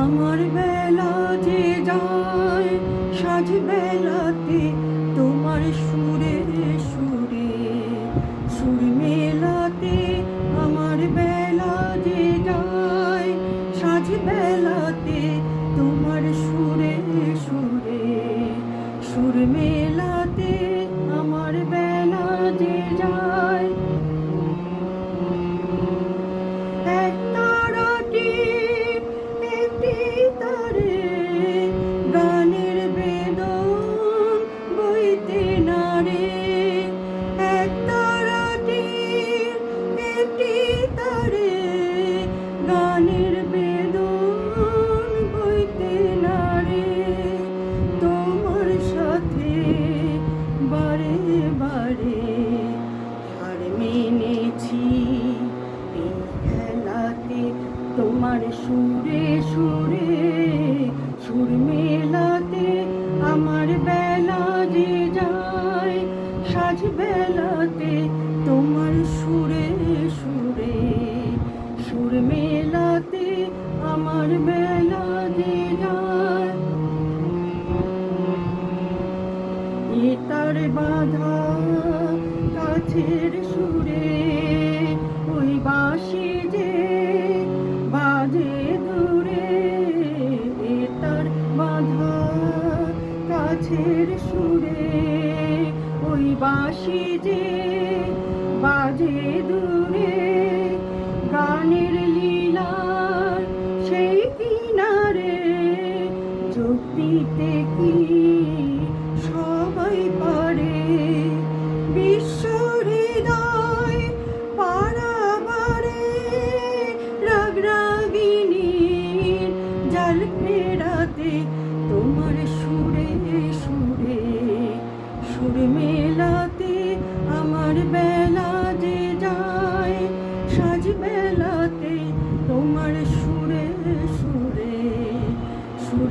আমার বেলা যে যায় সাজ বেলাতে তোমার সুরে সুরে সুর মেলাতে। আমার বেলা যে যায় সাজ বেলাতে তোমার সুরে সুরে সুর মেলাতে। আমার বেলা যে যায় এক তারাটি একটি তারে গানের বেদন বইতে নারে। এক তারাটি একটি তারে গানের বেদন বইতে নারে। তোমার সাথে বারে বারে হার মেনেছি এই খেলাতে। তোমার সুরে সুরে সুর মেলাতে। আমার বেলা যে যায় সাজ বেলাতে তোমার সুরে সুরে সুর মেলাতে। আমার বেলা যে যায় এ তার বাঁধা কাছের সুরে ওই বাঁশি যে বাজে দূরে। এ তার বাঁধা কাছের সুরে ওই বাঁশি যে বাজে দূরে। গানের লীলার সেই কিনারে যোগ দিতে কি সবাই পারে। বিশ্ব হৃদয় পারাবারে রাগ রাগিনীর জাল ফেরাতে তোমার সুরে সুরে সুর মেলাতে। আমার বেলা যে যায় সাজ বেলাতে তোমার সুরে সুরে সুর